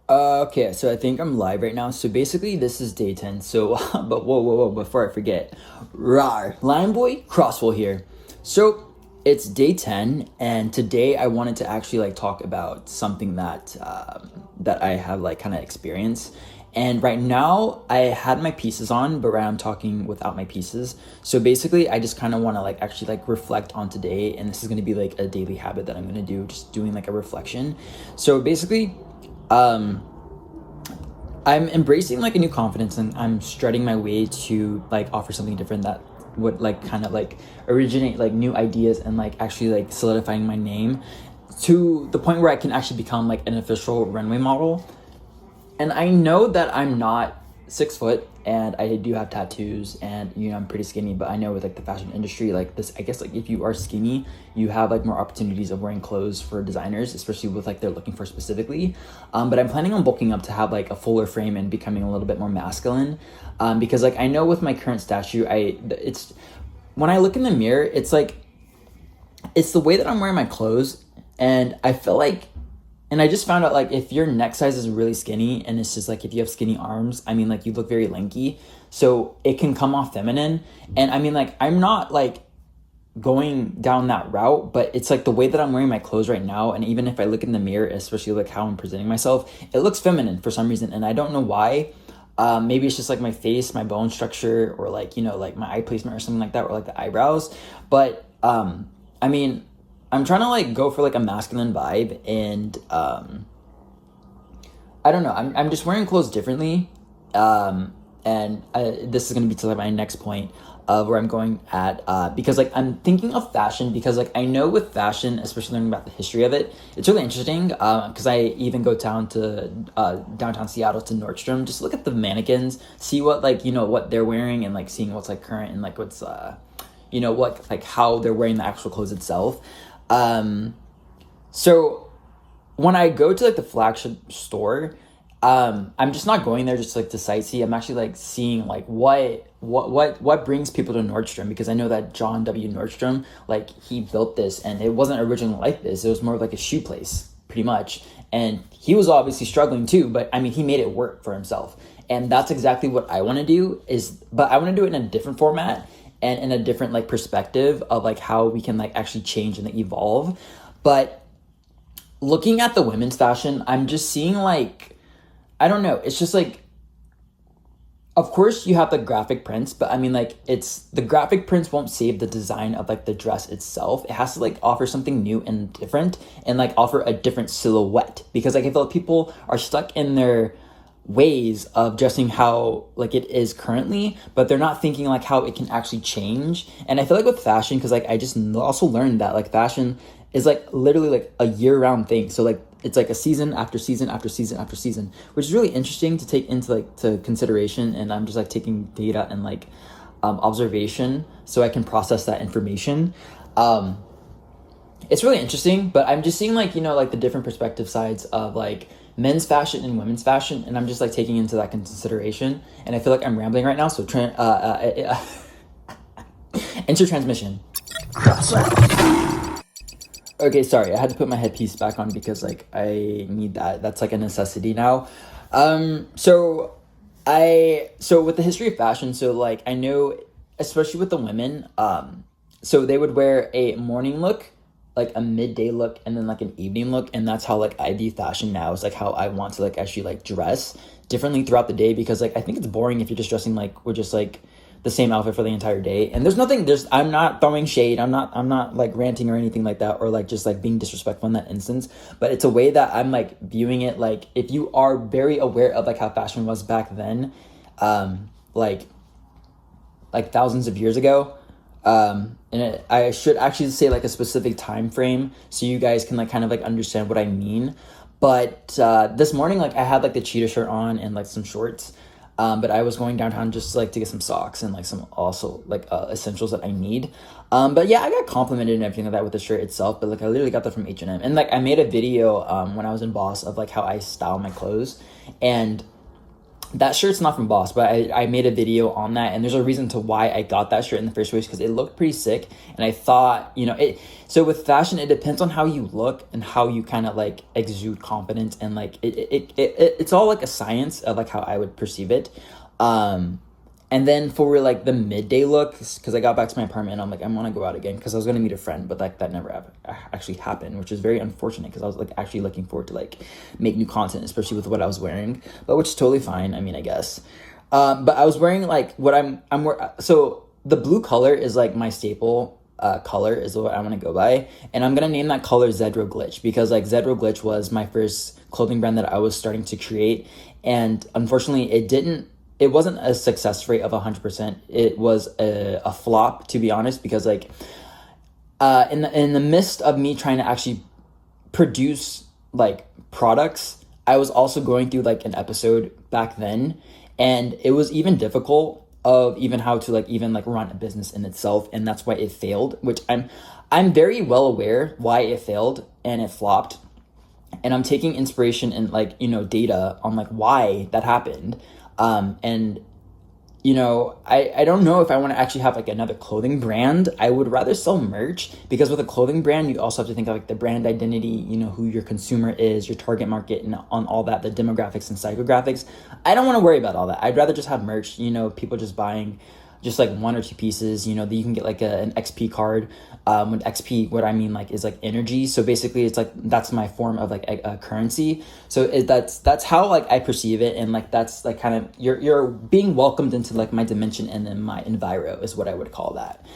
Okay, so I think I'm live right now. So basically, this is day 10. So, but whoa, before I forget, rar, Lion Boy Crosswell here. So, it's day 10, and today I wanted to actually like talk about something that I have like kind of experienced. And right now, I had my pieces on, but right now I'm talking without my pieces. So basically, I just kind of want to like actually like reflect on today, and this is gonna be like a daily habit that I'm gonna do, just doing like a reflection. So basically, um I'm embracing like a new confidence, and I'm strutting my way to like offer something different that would like kind of like originate like new ideas and like actually like solidifying my name to the point where I can actually become like an official runway model. And I know that I'm not 6 foot, and I do have tattoos, and I'm pretty skinny, but I know with like the fashion industry, like this, I guess like if you are skinny, you have like more opportunities of wearing clothes for designers, especially with like they're looking for specifically. But I'm planning on bulking up to have like a fuller frame and becoming a little bit more masculine. Because like I know with my current statue, it's when I look in the mirror, it's the way that I'm wearing my clothes, and I feel like, and I just found out like if your neck size is really skinny, and it's just like if you have skinny arms, I mean like you look very lanky, so it can come off feminine. And I mean like I'm not like going down that route, but it's like the way that I'm wearing my clothes right now, and even if I look in the mirror, especially like how I'm presenting myself, it looks feminine for some reason, and I don't know why. Maybe it's just like my face, my bone structure, or like like my eye placement or something like that, or like the eyebrows. But I mean, I'm trying to like go for like a masculine vibe, and I don't know. I'm just wearing clothes differently, and this is gonna be to like my next point of where I'm going at, because like I'm thinking of fashion, because like I know with fashion, especially learning about the history of it, it's really interesting. Because I even go down to downtown Seattle to Nordstrom, just look at the mannequins, see what like what they're wearing, and like seeing what's like current, and like what's what like how they're wearing the actual clothes itself. So when I go to like the flagship store, I'm just not going there just like to sightsee. I'm actually like seeing like what brings people to Nordstrom, because I know that John W. Nordstrom, like he built this, and it wasn't originally like this. It was more of like a shoe place, pretty much. And he was obviously struggling too, but I mean he made it work for himself. And that's exactly what I want to do, but I want to do it in a different format and in a different like perspective of like how we can like actually change and like, evolve. But looking at the women's fashion, I'm just seeing like, I don't know, it's just like, of course you have the graphic prints, but I mean like it's the graphic prints won't save the design of like the dress itself. It has to like offer something new and different, and like offer a different silhouette, because like I feel like people are stuck in their ways of dressing how like it is currently, but they're not thinking like how it can actually change. And I feel like with fashion, because like I just also learned that like fashion is like literally like a year-round thing. So like it's like a season after season after season after season, which is really interesting to take into like to consideration. And I'm just like taking data and like observation so I can process that information. It's really interesting, but I'm just seeing like like the different perspective sides of like men's fashion and women's fashion, and I'm just like taking into that consideration. And I feel like I'm rambling right now, so enter transmission. Okay, sorry, I had to put my headpiece back on because like I need that. That's like a necessity now. So with the history of fashion, so like I know, especially with the women, so they would wear a morning look, like a midday look, and then like an evening look, and that's how like I view fashion now. Is like how I want to like actually like dress differently throughout the day, because like I think it's boring if you're just dressing like with just like the same outfit for the entire day. And I'm not throwing shade, I'm not like ranting or anything like that, or like just like being disrespectful in that instance, but it's a way that I'm like viewing it. Like if you are very aware of like how fashion was back then, like thousands of years ago, I should actually say like a specific time frame so you guys can like kind of like understand what I mean. But this morning, like I had like the cheetah shirt on and like some shorts. But I was going downtown just like to get some socks and like some also like essentials that I need. But yeah, I got complimented and everything like that with the shirt itself. But like I literally got that from H&M. And like I made a video when I was in Boss of like how I style my clothes. And that shirt's not from Boss, but I made a video on that, and there's a reason to why I got that shirt in the first place, because it looked pretty sick, and I thought, it, so with fashion, it depends on how you look and how you kind of like exude confidence, and like it's all like a science of like how I would perceive it. And then for like the midday look, because I got back to my apartment and I'm like, I want to go out again because I was going to meet a friend, but like that never actually happened, which is very unfortunate because I was like actually looking forward to like make new content, especially with what I was wearing, but which is totally fine. I mean, I guess. But I was wearing like what so the blue color is like my staple color is what I want to go by. And I'm going to name that color Zedro Glitch because like Zedro Glitch was my first clothing brand that I was starting to create. And unfortunately it wasn't a success rate of 100%. It was a flop, to be honest, because like in the midst of me trying to actually produce like products, I was also going through like an episode back then, and it was even difficult of even how to like even like run a business in itself, and that's why it failed, which I'm very well aware why it failed and it flopped, and I'm taking inspiration and like data on like why that happened. And I don't know if I want to actually have like another clothing brand. I would rather sell merch, because with a clothing brand, you also have to think of like the brand identity, who your consumer is, your target market, and on all that, the demographics and psychographics. I don't want to worry about all that. I'd rather just have merch, people just buying just like one or two pieces, that you can get like an XP card. With XP, what I mean like is like energy. So basically it's like, that's my form of like a currency. So that's how like I perceive it. And like, that's like kind of, you're being welcomed into like my dimension and then my enviro is what I would call that.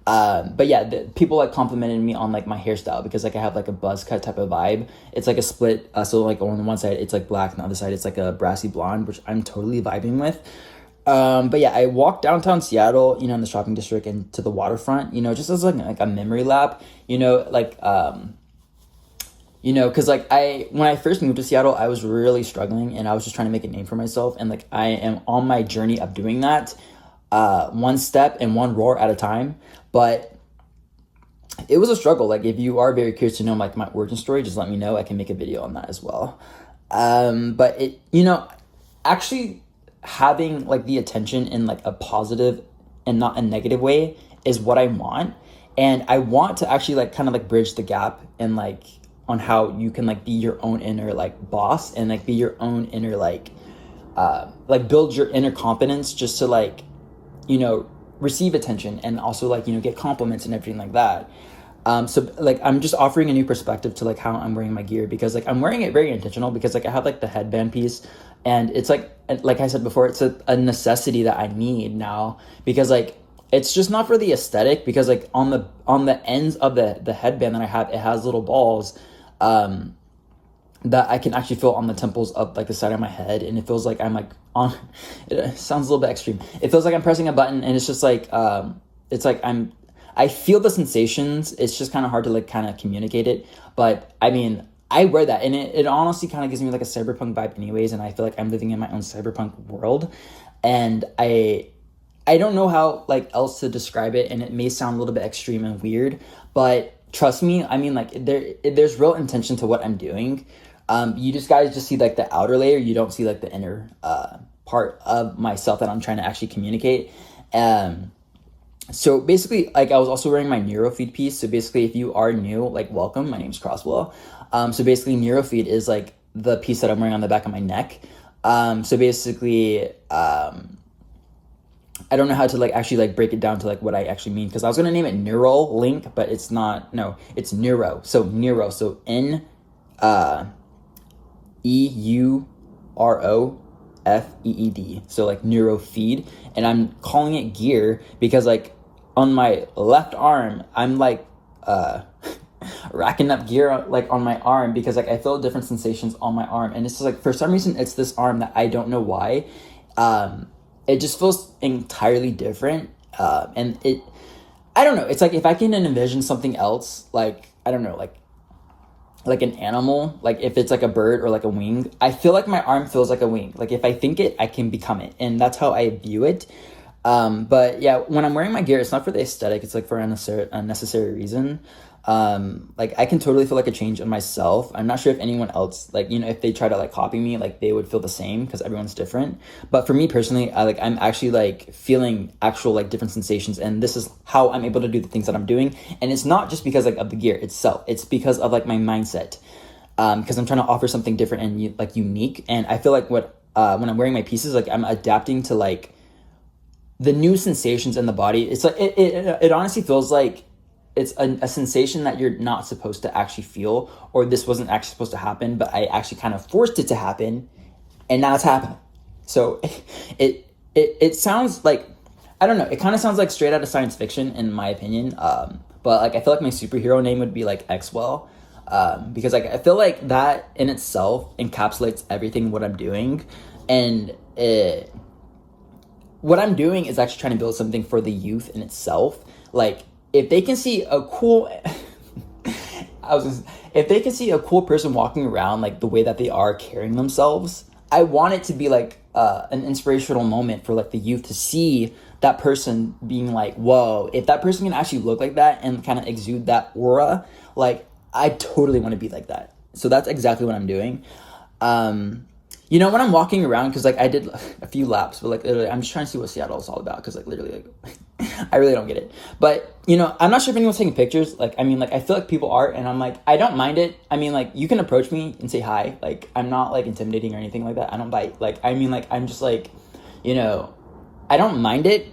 But yeah, people like complimented me on like my hairstyle, because like I have like a buzz cut type of vibe. It's like a split. So like on one side it's like black, and the other side it's like a brassy blonde, which I'm totally vibing with. But yeah, I walked downtown Seattle, in the shopping district and to the waterfront, just as like a memory lap, like, cause like when I first moved to Seattle, I was really struggling and I was just trying to make a name for myself. And like, I am on my journey of doing that, one step and one roar at a time. But it was a struggle. Like, if you are very curious to know like my origin story, just let me know. I can make a video on that as well. But it, actually having like the attention in like a positive and not a negative way is what I want. And I want to actually like kind of like bridge the gap and like on how you can like be your own inner like boss and like be your own inner like build your inner confidence just to like, receive attention and also like, get compliments and everything like that. So like I'm just offering a new perspective to like how I'm wearing my gear, because like I'm wearing it very intentional, because like I have like the headband piece, and it's like I said before, it's a necessity that I need now, because like it's just not for the aesthetic, because like on the ends of the headband that I have, it has little balls that I can actually feel on the temples of like the side of my head, and it feels like I'm like on it sounds a little bit extreme. It feels like I'm pressing a button, and it's just like it's like I feel the sensations. It's just kind of hard to like kind of communicate it. But I mean, I wear that, and it honestly kind of gives me like a cyberpunk vibe anyways. And I feel like I'm living in my own cyberpunk world. And I don't know how like else to describe it. And it may sound a little bit extreme and weird, but trust me, I mean, like there's real intention to what I'm doing. You guys just see like the outer layer. You don't see like the inner part of myself that I'm trying to actually communicate. So basically, like I was also wearing my Neurofeed piece. So basically, if you are new, like welcome. My name's Crosswell. So basically, Neurofeed is like the piece that I'm wearing on the back of my neck. So basically, I don't know how to like actually like break it down to like what I actually mean, because I was gonna name it Neural Link, but it's not. No, it's Neuro. So Neuro. So Neurofeed. So like Neurofeed, and I'm calling it gear because like on my left arm, I'm like racking up gear like on my arm, because like I feel different sensations on my arm, and it's just like for some reason it's this arm that I don't know why. It just feels entirely different, and I don't know. It's like if I can envision something else, like I don't know, like an animal, like if it's like a bird or like a wing, I feel like my arm feels like a wing. Like if I think it, I can become it, and that's how I view it. But yeah, when I'm wearing my gear, it's not for the aesthetic, it's like for a necessary reason. Like I can totally feel like a change in myself. I'm not sure if anyone else, like, if they try to like copy me, like they would feel the same because everyone's different. But for me personally, I'm actually like feeling actual like different sensations, and this is how I'm able to do the things that I'm doing. And it's not just because like of the gear itself, it's because of like my mindset. Because I'm trying to offer something different and like unique. And I feel like when I'm wearing my pieces, like I'm adapting to like the new sensations in the body. It's like it honestly feels like it's a sensation that you're not supposed to actually feel, or this wasn't actually supposed to happen, but I actually kind of forced it to happen, and now it's happening. So it sounds like, I don't know, it kind of sounds like straight out of science fiction in my opinion. But like I feel like my superhero name would be like Xwell. Because like I feel like that in itself encapsulates everything what I'm doing, and what I'm doing is actually trying to build something for the youth in itself. Like if they can see a cool if they can see a cool person walking around like the way that they are carrying themselves, I want it to be like an inspirational moment for like the youth to see that person being like, whoa, if that person can actually look like that and kind of exude that aura, like I totally want to be like that. So that's exactly what I'm doing. When I'm walking around, because like I did a few laps, but like literally I'm just trying to see what Seattle is all about, because like literally like I really don't get it. But I'm not sure if anyone's taking pictures. Like I mean, like I feel like people are, and I'm like, I don't mind it. I mean, like you can approach me and say hi. Like I'm not like intimidating or anything like that. I don't bite. Like I mean, like I'm just like, I don't mind it.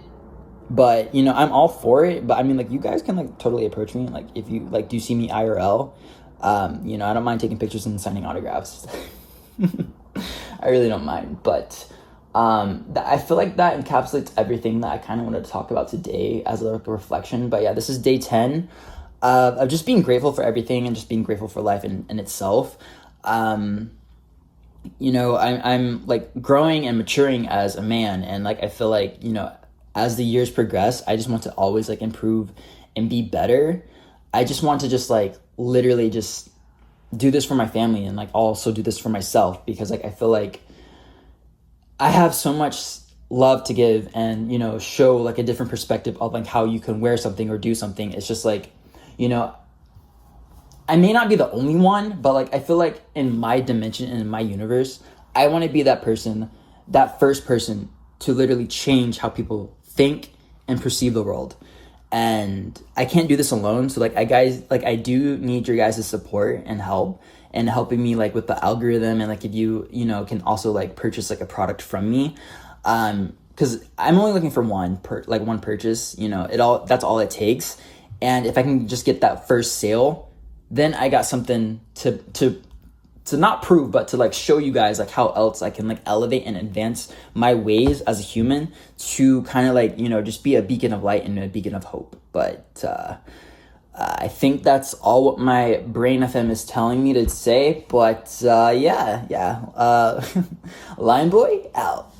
But I'm all for it. But I mean, like you guys can like totally approach me. Like if you like do see me IRL, I don't mind taking pictures and signing autographs. I really don't mind. But I feel like that encapsulates everything that I kind of wanted to talk about today as like a reflection. But yeah, this is day 10 of just being grateful for everything and just being grateful for life in itself. I'm like growing and maturing as a man, and like I feel like as the years progress, I just want to always like improve and be better. I just want to just like literally just do this for my family, and like also do this for myself, because like I feel like I have so much love to give, and show like a different perspective of like how you can wear something or do something. It's just like, I may not be the only one, but like I feel like in my dimension and in my universe, I want to be that person, that first person to literally change how people think and perceive the world. And I can't do this alone. So like I do need your guys' support and help, and helping me like with the algorithm, and like if you can also like purchase like a product from me, because I'm only looking for one purchase. That's all it takes. And if I can just get that first sale, then I got something to not prove, but to like show you guys like how else I can like elevate and advance my ways as a human, to kind of like just be a beacon of light and a beacon of hope. But I think that's all what my brain FM is telling me to say. But yeah Lion Boy out.